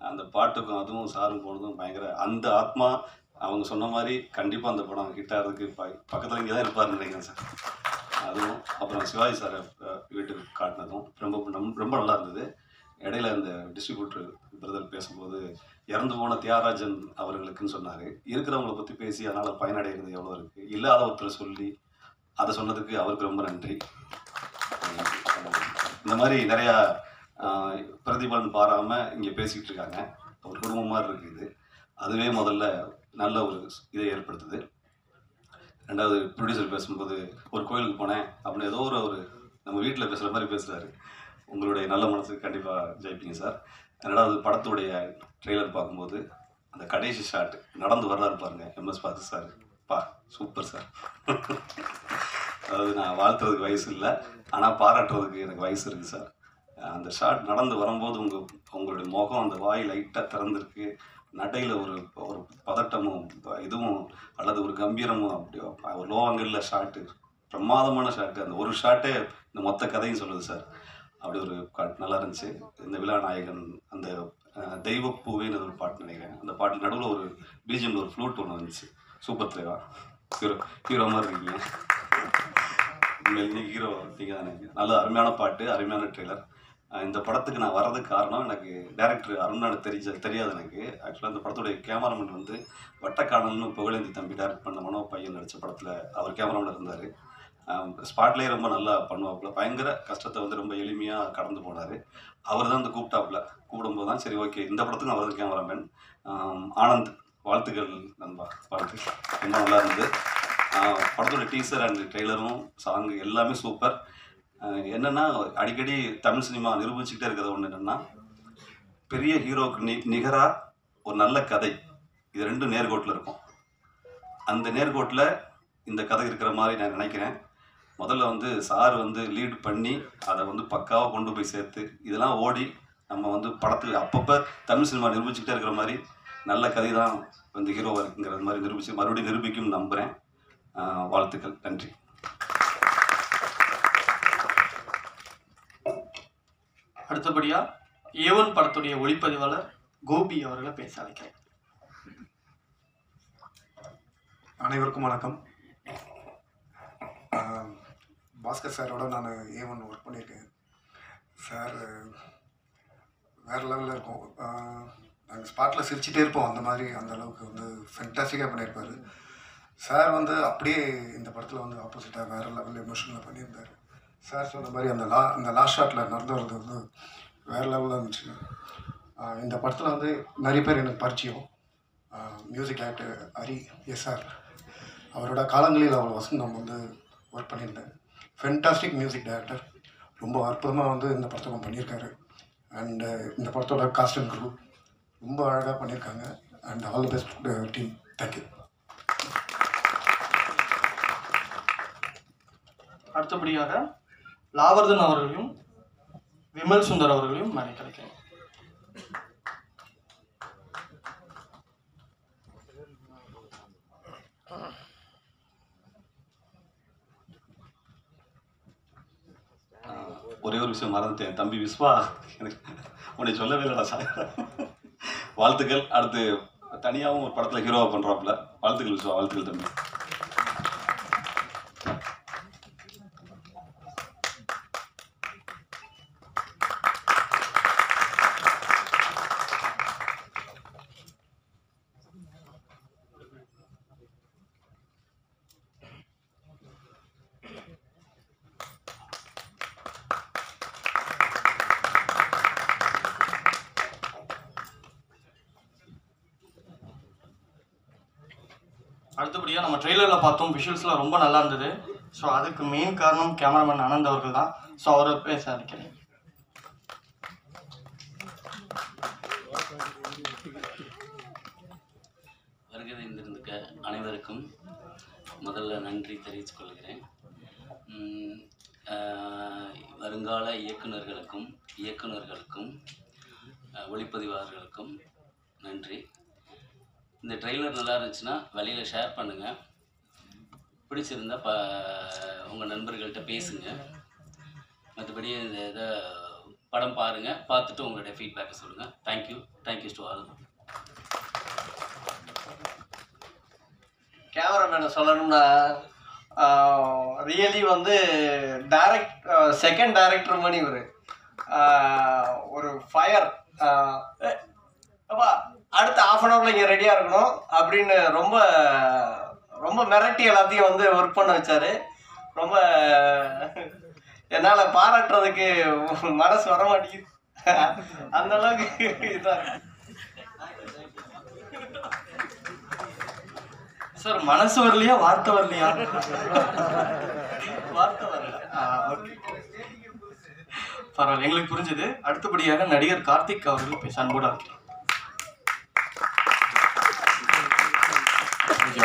அந்த பாட்டுக்கும் அதுவும் சாரும் போனதும் பயங்கர அந்த ஆத்மா அவங்க சொன்ன மாதிரி கண்டிப்பாக அந்த படம் ஹிட் ஆகிறதுக்கு பக்கத்தில் இங்கே தான் இருப்பார்னு நினைக்கிறேன் சார். அதுவும் அப்புறம் சிவாஜி சாரை வீட்டுக்கு காட்டினதும் ரொம்ப நல்லா இருந்தது. இடையில இந்த டிஸ்ட்ரிபியூட்டர் பிரதர் பேசும்போது இறந்து போன தியாகராஜன் அவர்களுக்குன்னு சொன்னார். இருக்கிறவங்கள பற்றி பேசி அதனால் பயனடைகிறது எவ்வளோ இருக்குது, இல்லாத ஒருத்தர் சொல்லி அதை சொன்னதுக்கு அவருக்கு ரொம்ப நன்றி. இந்த மாதிரி நிறையா பிரதிபலன் பாராமல் இங்கே பேசிகிட்டு இருக்காங்க. ஒரு குடும்பம் மாதிரி இருக்குது. அதுவே முதல்ல நல்ல ஒரு இதை ஏற்படுத்துது. ரெண்டாவது ப்ரொடியூசர் பேசும்போது ஒரு கோயிலுக்கு போனேன் அப்படின்னு ஏதோ ஒரு நம்ம வீட்டில் பேசுகிற மாதிரி பேசுகிறாரு. உங்களுடைய நல்ல மனசுக்கு கண்டிப்பாக ஜெயிப்பீங்க சார். ரெண்டாவது படத்துடைய ட்ரெய்லர் பார்க்கும்போது அந்த கடைசி ஷாட் நடந்து வர்றாரு பாருங்க, MS பாத்து சார், சூப்பர் சார். அதாவது நான் வாழ்த்துறதுக்கு வயசு இல்லை, ஆனால் பாராட்டுறதுக்கு எனக்கு வயசு இருக்குது சார். அந்த ஷாட் நடந்து வரும்போது உங்களுடைய முகம், அந்த வாய் லைட்டாக திறந்துருக்கு, நடையில் ஒரு ஒரு பதட்டமும் இதுவும் அல்லது ஒரு கம்பீரமும், அப்படி ஒரு லோ ஆங்கிளில் ஷாட்டு, பிரமாதமான ஷாட்டு. அந்த ஒரு ஷாட்டே இந்த மொத்த கதையும் சொல்லுது சார். அப்படி ஒரு நல்லா இருந்துச்சு. இந்த விழா நாயகன் அந்த தெய்வப்பூவேன்னு ஒரு பாட்டு நினைக்கிறேன். அந்த பாட்டு நடுவில் ஒரு பிஜிஎம்ல ஒரு ஃப்ளூட் ஒன்று வந்துச்சு. சூப்பர் தலைவா, ஹீரோ மாதிரி இருக்கீங்க. இன்னைக்கு ஹீரோ நீங்கள் தானே. நல்ல அருமையான பாட்டு, அருமையான ட்ரெய்லர். இந்த படத்துக்கு நான் வர்றதுக்கு காரணம், எனக்கு டைரக்டர் அருணாடு தெரியாது எனக்கு. ஆக்சுவலாக இந்த படத்துடைய கேமராமேன் வந்து வட்டக்கானல்னு புகழேந்தி தம்பி டைரக்ட் பண்ண மனோ பையன் நடித்த படத்தில் அவர் கேமராமேன் இருந்தார். ஸ்பாட்லேயே ரொம்ப நல்லா பண்ணுவாப்புல. பயங்கர கஷ்டத்தை வந்து ரொம்ப எளிமையாக கடந்து போனார். அவர் தான் வந்து கூப்பிடும்போது தான் சரி ஓகே இந்த படத்துக்கும் அவர் தான் கேமராமேன். ஆனந்த், வாழ்த்துக்கள் நண்பா, வாழ்த்துக்கள். ரொம்ப நல்லா இருந்தது. படத்தோட டீசர் அண்ட் ட்ரெய்லரும் சாங்கு எல்லாமே சூப்பர். என்னென்னா அடிக்கடி தமிழ் சினிமா நிரூபிச்சுக்கிட்டே இருக்கிறது ஒன்று என்னென்னா, பெரிய ஹீரோவுக்கு நிகராக ஒரு நல்ல கதை, இது ரெண்டும் நேர்கோட்டில் இருக்கும். அந்த நேர்கோட்டில் இந்த கதை இருக்கிற மாதிரி நான் நினைக்கிறேன். முதல்ல வந்து சார் வந்து லீட் பண்ணி அதை வந்து பக்காவாக கொண்டு போய் சேர்த்து இதெல்லாம் ஓடி நம்ம வந்து படத்துக்கு அப்பப்போ தமிழ் சினிமா நிரூபிச்சுக்கிட்டே இருக்கிற மாதிரி நல்ல கதை தான் வந்து ஹீரோவாக இருக்குங்கிற மாதிரி மறுபடியும் நிரூபிக்கும் நம்புகிறேன். வாழ்த்துக்கள், நன்றி. அடுத்தபடியா ஏவன் படத்துடைய ஒளிப்பதிவாளர் கோபி அவர்களை பேச அழைக்கிறேன். அனைவருக்கும் வணக்கம். பாஸ்கர் சாரோட நான் ஏவன் ஒர்க் பண்ணியிருக்கேன். சார் வேறு லெவலில் இருக்கும். நாங்கள் ஸ்பாட்டில் சிரிச்சிட்டே இருப்போம். அந்த மாதிரி அந்த அளவுக்கு வந்து ஃபென்டாஸ்டிக்காக பண்ணியிருப்பார். சார் வந்து அப்படியே இந்த படத்தில் வந்து ஆப்போசிட்டாக வேறு லெவலில் எமோஷனலாக பண்ணியிருந்தார். சார் சொன்ன மாதிரி அந்த லாஸ்ட் ஷாட்டில் நடந்து வர்றது வந்து வேறு லெவலில் இருந்துச்சு. இந்த படத்தில் வந்து நிறைய பேர் எனக்கு பரிச்சயம். மியூசிக் டைரக்டர் ஹரி எஸ்ஆர், அவரோட காலங்களில் அவள் வசந்தம் வந்து ஒர்க் பண்ணியிருந்தேன். ஃபென்டாஸ்டிக் மியூசிக் டைரக்டர், ரொம்ப அற்புதமாக வந்து இந்த படத்தை பண்ணியிருக்காரு. அண்டு இந்த படத்தோட காஸ்ட் அண்ட் க்ரூ ரொம்ப அழகாக பண்ணியிருக்காங்க. And all the best team. Thank you. அடுத்தபடியாக லாவர்தன் அவர்களையும் விமல் சுந்தர் அவர்களையும் நான் கிடைக்கிறேன். ஒரே ஒரு விஷயம் மறந்துட்டேன், தம்பி விஸ்வா, எனக்கு உன்னை சொல்லவே இல்லைடா சார். வாழ்த்துக்கள். அடுத்து தனியாகவும் ஒரு படத்தில் ஹீரோவாக பண்ணுறாப்புல. வாழ்த்துக்கள் விஸ்வா, வாழ்த்துக்கள் தம்பி. அடுத்தபடியாக நம்ம ட்ரெய்லரில் பார்த்தோம், விஷுவல்ஸ்லாம் ரொம்ப நல்லா இருந்தது. ஸோ அதுக்கு மெயின் காரணம் கேமராமேன் ஆனந்த் அவர்கள் தான். ஸோ அவரை பேச அழைக்கிறேன். வருகை இருந்திருக்க அனைவருக்கும் முதல்ல நன்றி தெரிவித்துக் கொள்கிறேன். வருங்கால இயக்குனர்களுக்கும் ஒளிப்பதிவாளர்களுக்கும் நன்றி. இந்த ட்ரெய்லர் நல்லா இருந்துச்சுன்னா வெளியில் ஷேர் பண்ணுங்கள். பிடிச்சிருந்தா உங்கள் நண்பர்கள்ட்ட பேசுங்க. மற்றபடி இந்த இதை படம் பாருங்கள், பார்த்துட்டு உங்களுடைய ஃபீட்பேக்கை சொல்லுங்கள். Thank you to all. கேமராமேனை சொல்லணும்னா ரியலி வந்து செகண்ட் டைரக்டர் மாதிரி ஒரு ஃபயர். அப்பா அடுத்த ½ அன் ஹவரில் இங்கே ரெடியாக இருக்கணும் அப்படின்னு ரொம்ப ரொம்ப மிரட்டி எல்லாத்தையும் வந்து ஒர்க் பண்ண வச்சார். ரொம்ப என்னால் பாராட்டுறதுக்கு மனசு வர மாட்டேங்குது. அந்த அளவுக்கு இதாக சார். மனசு வரலையா, வார்த்தை வரலையா? வார்த்தை வரல. ஓகே, பரவாயில்ல, எங்களுக்கு புரிஞ்சுது. அடுத்தபடியாக நடிகர் கார்த்திக் அவர்கள் பேச அன்போடு இருக்கிறேன்.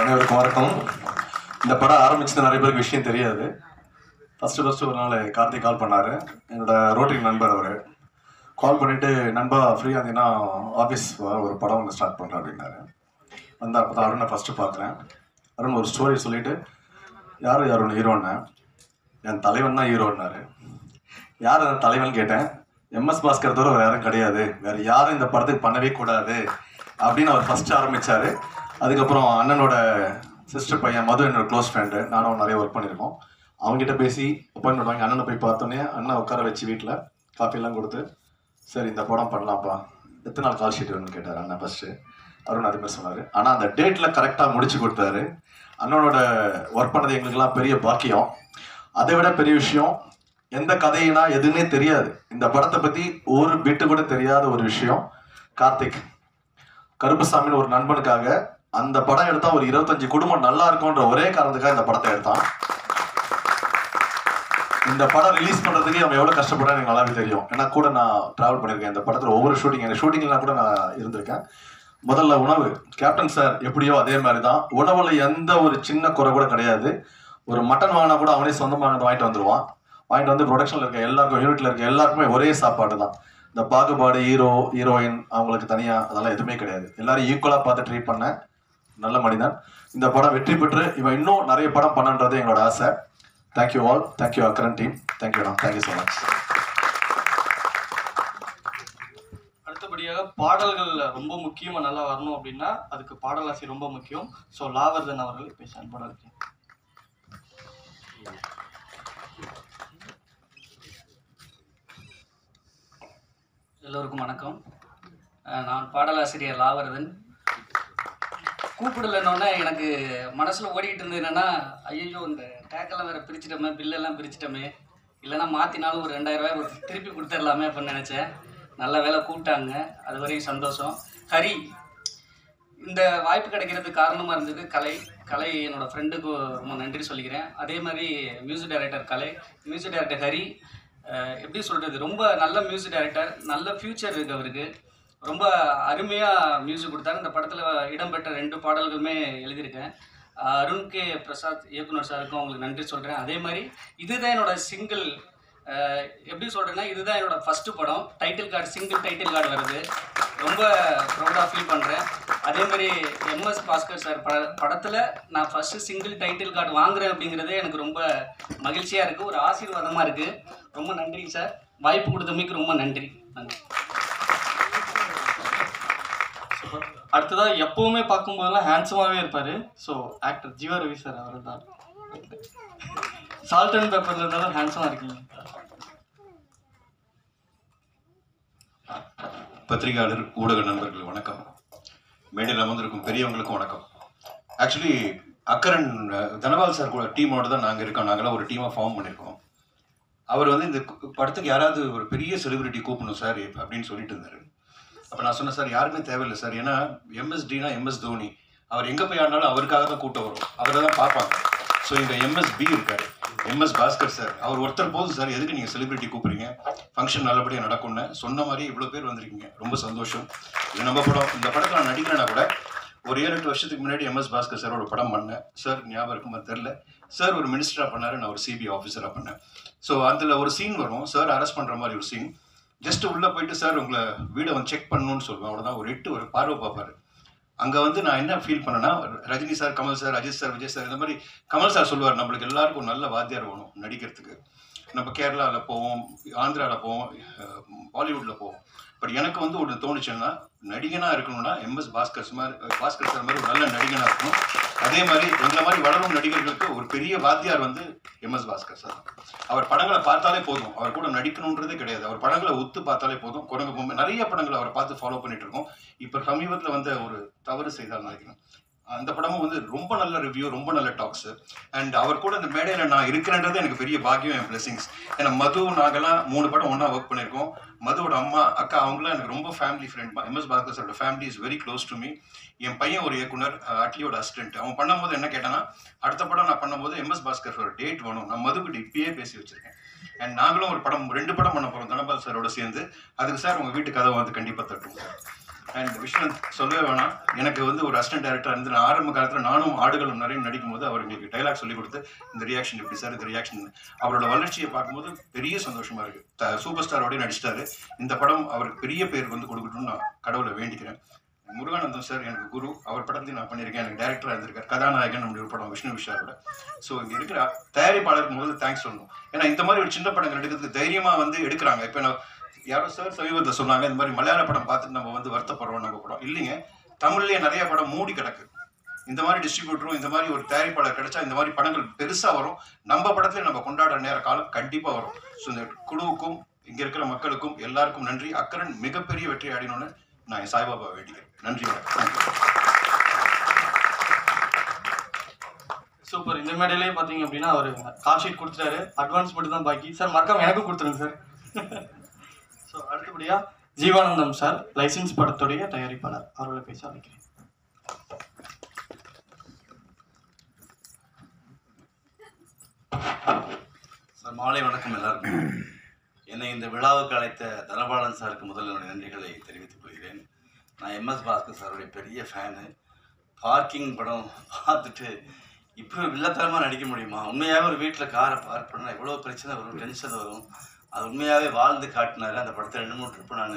அனைவருக்கும் வணக்கம். இந்த படம் ஆரம்பிச்சது நிறைய பேருக்கு விஷயம் தெரியாது. ஃபஸ்ட்டு ஒரு நாள் கார்த்திக் கால் பண்ணார். என்னோட ரோட்டரி நண்பர் அவர். கால் பண்ணிவிட்டு நண்பா ஃப்ரீயாக இருந்தீங்கன்னா ஆஃபீஸ் ஒரு படம் ஒன்று ஸ்டார்ட் பண்ணுறேன் அப்படின்னாரு. வந்து அப்போ தான் அருணை ஃபஸ்ட்டு பார்க்குறேன். அருண் ஒரு ஸ்டோரி சொல்லிவிட்டு யார் அருண் ஹீரோன்னு, என் தலைவன் தான் ஹீரோன்னாரு. யார் அந்த தலைவன் கேட்டேன். எம்எஸ் பாஸ்கர் தவிர வேறு யாரும் கிடையாது, வேறு யாரும் இந்த படத்துக்கு பண்ணவே கூடாது அப்படின்னு அவர் ஃபஸ்ட்டு ஆரம்பித்தார். அதுக்கப்புறம் அண்ணனோட சிஸ்டர் பையன் மது என்னோட க்ளோஸ் ஃப்ரெண்டு, நானும் நிறைய ஒர்க் பண்ணியிருக்கோம். அவங்ககிட்ட பேசி அப்பாயின்மெண்ட் வாங்கி அண்ணனை போய் பார்த்தோன்னே அண்ணன் உட்கார வச்சு வீட்டில் காஃபியெல்லாம் கொடுத்து சரி இந்த படம் பண்ணலாம்ப்பா, எத்தனை நாள் கால் ஷீட் வேணும்னு கேட்டார் அண்ணன் ஃபஸ்ட்டு. அருண் அதே மாதிரி சொன்னார். ஆனால் அந்த டேட்டில் கரெக்டாக முடிச்சு கொடுத்தாரு. அண்ணனோட ஒர்க் பண்ணது எங்களுக்கெல்லாம் பெரிய பாக்கியம். அதை விட பெரிய விஷயம், எந்த கதையினா எதுவுமே தெரியாது, இந்த படத்தை பற்றி ஒரு பிட்டு கூட தெரியாத ஒரு விஷயம். கார்த்திக் கருப்புசாமின்னு ஒரு நண்பனுக்காக அந்த படம் எடுத்தால் ஒரு 25 குடும்பம் நல்லா இருக்கும்ன்ற ஒரே காரணத்துக்காக இந்த படத்தை எடுத்தான். இந்த படம் ரிலீஸ் பண்ணுறதுக்கு அவன் எவ்வளோ கஷ்டப்படான்னு எனக்கு நல்லாவே தெரியும். ஏன்னா கூட நான் ட்ராவல் பண்ணியிருக்கேன் இந்த படத்தில் ஒவ்வொரு ஷூட்டிங்லாம் கூட நான் இருந்திருக்கேன். முதல்ல உணவு, கேப்டன் சார் எப்படியோ அதே மாதிரி தான். உணவில் எந்த ஒரு சின்ன குறை கூட கிடையாது. ஒரு மட்டன் வாங்கினா கூட அவனே சொந்தமாக வாங்கிட்டு வந்துடுவான். வாங்கிட்டு வந்து ப்ரொடக்ஷனில் இருக்க எல்லாருக்கும், யூனிட்டில் இருக்க எல்லாருக்குமே ஒரே சாப்பாடு தான். இந்த பாகுபாடு, ஹீரோயின் அவங்களுக்கு தனியாக அதெல்லாம் எதுவுமே கிடையாது. எல்லாரும் ஈக்குவலாக பார்த்து ட்ரீட் பண்ண நல்ல மனிதன். இந்த படம் வெற்றி பெற்று இவன் இன்னும் நிறைய படம் பண்ணன்றது எங்களோட ஆசை. Thank you all, thank you Akkaran team, thank you thank you so much. அடுத்தபடியாக பாடல்கள் ரொம்ப முக்கியமாக நல்லா வரணும் அப்படின்னா அதுக்கு பாடலாசிரியர் ரொம்ப முக்கியம். ஸோ லாவர்தன் அவர்கள் பேச அன்போட இருக்கேன். எல்லோருக்கும் வணக்கம். நான் பாடலாசிரியர் லாவர்தன். கூப்பிடலன்னொன்னே எனக்கு மனசில் ஓடிக்கிட்டு இருந்தது என்னென்னா, ஐயோ இந்த டேக்கெல்லாம் வேறு பிரிச்சிட்டோமே, பில்லெல்லாம் பிரிச்சிட்டோமே, இல்லைனா மாற்றினாலும் ஒரு 2000 ரூபாய் திருப்பி கொடுத்துடலாமே அப்படின்னு நினச்சேன். நல்ல வேலை கூப்பிட்டாங்க, அது வரையும் சந்தோஷம். ஹரி, இந்த வாய்ப்பு கிடைக்கிறதுக்கு காரணமாக இருந்தது கலை என்னோடய ஃப்ரெண்டுக்கு ரொம்ப நன்றி சொல்லிக்கிறேன். அதே மாதிரி music director music director Hari, எப்படி சொல்கிறது, ரொம்ப நல்ல மியூசிக் டைரக்டர், நல்ல ஃப்யூச்சர் இருக்குது அவருக்கு. ரொம்ப அருமையாக மியூசிக் கொடுத்தாரு. இந்த படத்தில் இடம்பெற்ற 2 பாடல்களுமே எழுதியிருக்கேன். அருண் கே பிரசாத் இயக்குனர் சாருக்கும் அவங்களுக்கு நன்றி சொல்கிறேன். அதே மாதிரி இதுதான் என்னோடய சிங்கிள், எப்படி சொல்கிறேன்னா இதுதான் என்னோடய ஃபஸ்ட்டு படம். சிங்கிள் டைட்டில் கார்டு வருது. ரொம்ப ப்ரௌடாக ஃபீல் பண்ணுறேன். அதே மாதிரி எம்எஸ் பாஸ்கர் சார் படத்தில் நான் ஃபஸ்ட்டு சிங்கிள் டைட்டில் கார்டு வாங்குகிறேன் அப்படிங்கிறதே எனக்கு ரொம்ப மகிழ்ச்சியாக இருக்குது, ஒரு ஆசீர்வாதமாக இருக்குது. ரொம்ப நன்றி சார், வாய்ப்பு கொடுத்தமைக்கு ரொம்ப நன்றி. அடுத்ததாக எப்பவுமே பார்க்கும்போதெல்லாம் ஹேண்ட்ஸமாகவே இருப்பார். So actor Jeeva Ravi sir அவர் தான். சால்ட் அண்ட் பேப்பரில் இருந்தாலும் ஹேண்ட்ஸமாக இருக்கீங்க. பத்திரிகையாளர், ஊடக நண்பர்கள் வணக்கம். மேடையில் அமர்ந்திருக்கும் பெரியவங்களுக்கும் வணக்கம். ஆக்சுவலி அக்கரன் தனபால் சார் கூட டீமோட தான் நாங்கள் இருக்கோம். நாங்களாம் ஒரு டீமாக ஃபார்ம் பண்ணியிருக்கோம். அவர் வந்து இந்த படத்துக்கு யாராவது ஒரு பெரிய செலிபிரிட்டி கூப்பிடணும் சார் அப்படின்னு சொல்லிட்டு இருந்தார். அப்போ நான் சொன்னேன், சார் யாருமே தேவையில்லை சார், ஏன்னா எம்எஸ்டினா எம்எஸ் தோனி, அவர் எங்கே போய் ஆடினாலும் அவருக்காக தான் கூட்டம் வரும், அவரை தான் பார்ப்பாங்க. ஸோ இங்கே எம்எஸ்பி இருக்கார், எம்எஸ் பாஸ்கர் சார், அவர் ஒருத்தர் போதும் சார், எதுக்கு நீங்கள் செலிபிரிட்டி கூப்பிட்றீங்க, ஃபங்க்ஷன் நல்லபடியாக நடக்கும்னு சொன்ன மாதிரி இவ்வளோ பேர் வந்திருக்கீங்க, ரொம்ப சந்தோஷம். இது நம்ம படம். இந்த படத்தில் நான் நடிக்கிறேன்னா கூட ஒரு 7-8 வருஷத்துக்கு முன்னாடி எம்எஸ் பாஸ்கர் சாரோட படம் பண்ணேன் சார், ஞாபகம் இருக்குமா தெரில. சார் ஒரு மினிஸ்டராக பண்ணார், நான் ஒரு சிபிஐ ஆஃபீஸராக பண்ணேன். ஸோ அதில் ஒரு சீன் வரும், சார் அரெஸ்ட் பண்ணுற மாதிரி ஒரு சீன். ஜஸ்ட் உள்ளே போயிட்டு சார் உங்களை வீடை வந்து செக் பண்ணணும்னு சொல்லுவேன், அவ்வளோதான். ஒரு பார்வை பார்ப்பார். அங்கே வந்து நான் என்ன ஃபீல் பண்ணேன்னா, Rajini sir, Kamal sir, Ajith sir, Vijay sir, இந்த மாதிரி கமல் சார் சொல்லுவார், நம்மளுக்கு எல்லாருக்கும் நல்ல வாத்தியார் வேணும் நடிக்கிறதுக்கு. நம்ம கேரளாவில் போவோம், ஆந்திராவில் போவோம், பாலிவுட்டில் போவோம். பட் எனக்கு வந்து ஒன்று தோணுச்சுன்னா, நடிகனாக இருக்கணும்னா எம்எஸ் பாஸ்கர் சார் மாதிரி ஒரு நல்ல நடிகனாக இருக்கணும். அதே மாதிரி எங்களை மாதிரி வளரும் நடிகர்களுக்கு ஒரு பெரிய வாத்தியார் வந்து எம்எஸ் பாஸ்கர் சார். அவர் படங்களை பார்த்தாலே போதும், அவர் கூட நடிக்கணுன்றதே கிடையாது, அவர் படங்களை ஒத்து பார்த்தாலே போதும். குரங்கு பொம்மை நிறைய படங்களை அவரை பார்த்து ஃபாலோ பண்ணிட்டு இருக்கோம். இப்போ சமீபத்தில் வந்து ஒரு தவறு செய்தால் நினைக்கிறேன், அந்த படமும் வந்து ரொம்ப நல்ல ரிவ்யூ, ரொம்ப நல்ல டாக்ஸ். அண்ட் அவர் கூட இந்த மேடையில் நான் இருக்கிறேன்றது எனக்கு பெரிய பாக்கியம், என் பிளெஸிங்ஸ். ஏன்னா மது, நாங்கெல்லாம் 3 படம் ஒன்றா ஒர்க் பண்ணியிருக்கோம். மதுவோட அம்மா, அக்கா, அவங்களாம் எனக்கு ரொம்ப ஃபேமிலி ஃப்ரெண்ட். எம்எஸ் பாஸ்கர் சாரோட family is very close to me. என் பையன் ஒரு இயக்குனர், அட்லியோட அசிஸ்டன்ட். அவன் பண்ணும்போது என்ன கேட்டானா, அடுத்த படம் நான் பண்ணும்போது எம்எஸ் பாஸ்கர் ஒரு டேட் வேணும், நான் மதுக்கிட்ட இப்பயே பேசி வச்சிருக்கேன். அண்ட் நாங்களும் ஒரு படம், 2 படம் பண்ண போகிறோம் தனபால் சாரோட சேர்ந்து. அதுக்கு சார் உங்கள் வீட்டு கதவை வந்து கண்டிப்பாக தட்டுவோம் சார். அண்ட் விஸ்வநாத் சொல்லவே வேணாம், எனக்கு வந்து ஒரு அசிஸ்டன்ட் டைரக்டராக இருந்து நான் ஆரம்ப காலத்தில் நானும் ஆடுகளும் நிறைய நடிக்கும் போது அவர் எங்களுக்கு டைலாக் சொல்லி கொடுத்து இந்த ரியாக்ஷன் இப்படி சார், இந்த ரியாக்ஷன் அவரோட வளர்ச்சியை பார்க்கும்போது பெரிய சந்தோஷமா இருக்கு. சூப்பர் ஸ்டாரோடய நடிச்சிட்டாரு. இந்த படம் அவருக்கு பெரிய பேர் வந்து கொடுக்கணும்னு நான் கடவுளை வேண்டிக்கிறேன். முருகானந்தம் சார் எனக்கு குரு, அவர் படத்தையும் நான் பண்ணியிருக்கேன். எனக்கு டைரக்டராக இருந்திருக்கார், கதாநாயகன் நம்முடைய ஒரு படம் விஷ்ணு விஷாரோட. ஸோ இங்கே இருக்கிற தயாரிப்பாளருக்கு முதல்ல தேங்க்ஸ் சொல்லணும். ஏன்னா இந்த மாதிரி ஒரு சின்ன படங்கள் எடுக்கிறதுக்கு தைரியமாக வந்து எடுக்கிறாங்க. இப்போ நான் யாரோ சார் சமீபத்தில் சொன்னாங்க இந்த மாதிரி மலையாள படம் பார்த்துட்டு நம்ம வந்து வருத்தப்படுறோம் நம்ம படம் இல்லைங்க. தமிழ்லேயே நிறைய படம் மூடி கிடக்கு. இந்த மாதிரி டிஸ்ட்ரிபியூட்டரும் இந்த மாதிரி ஒரு தயாரிப்பாளர் கிடைச்சா இந்த மாதிரி படங்கள் பெருசாக வரும். நம்ம படத்துல நம்ம கொண்டாடுற நேர காலம் கண்டிப்பாக வரும். ஸோ இந்த குழுவுக்கும் இங்கே இருக்கிற மக்களுக்கும் எல்லாருக்கும் நன்றி. அக்கரன் மிகப்பெரிய வெற்றி அடையணும்னு நான் சாய்பாபா வேண்டிக்கிறேன். நன்றி. சூப்பர். இந்த மேடையிலே பார்த்தீங்க அப்படின்னா அவர் கால் ஷீட் கொடுத்துட்டாரு, அட்வான்ஸ் மட்டும் தான் பாக்கி. சார் மறக்காம எனக்கும் கொடுத்துருங்க சார். ஸோ அடுத்தபடியாக ஜீவானந்தம் சார், லைசன்ஸ் படத்துடைய தயாரிப்பாளர், அவர்களை பேச அழைக்கிறேன். சார் மாலை வணக்கம் எல்லாருக்கும். என்னை இந்த விழாவுக்கு அழைத்த தனபாலன் சாருக்கு முதல்ல என்னுடைய நன்றிகளை தெரிவித்துக் கொள்கிறேன். நான் எம்எஸ் பாஸ்கர் சாருடைய பெரிய ஃபேனு. பார்க்கிங் படம் பார்த்துட்டு இப்போ வில்லத்தனமாக நடிக்க முடியுமா? உண்மையாகவே ஒரு வீட்டில் காரை பார்க் பண்ணால் எவ்வளோ பிரச்சனை வரும், டென்ஷன் வரும். அது உண்மையாகவே வாழ்ந்து காட்டினார். அந்த படத்தை 2-3 ட்ரிப்பு நான்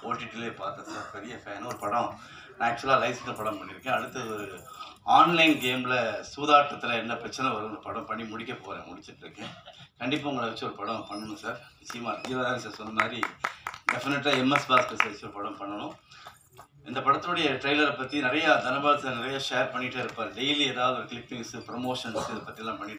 ஓடிடிலே பார்த்தேன் சார். பெரிய ஃபேன். ஒரு படம் நான் ஆக்சுவலாக லைசன்ஸ் படம் பண்ணியிருக்கேன். அடுத்து ஒரு ஆன்லைன் கேமில் சூதாட்டத்தில் என்ன பிரச்சனை வரும் படம் பண்ணி முடிக்க போகிறேன், முடிச்சிட்ருக்கேன். கண்டிப்பாக உங்களை வச்சு ஒரு படம் பண்ணணும் சார். நிச்சயமாக ஜீவராஜ் சார் சொன்ன மாதிரி டெஃபினட்டாக எம்எஸ் பாஸ்கர் சார் வச்சு ஒரு படம் பண்ணணும். இந்த படத்துடைய ட்ரெய்லரை பற்றி நிறையா தனபால் சார் நிறைய ஷேர் பண்ணிகிட்டே இருப்பார். டெய்லி ஏதாவது ஒரு கிளிப்பிங்ஸு, ப்ரொமோஷன்ஸ் இதை பற்றிலாம் பண்ணிட்டு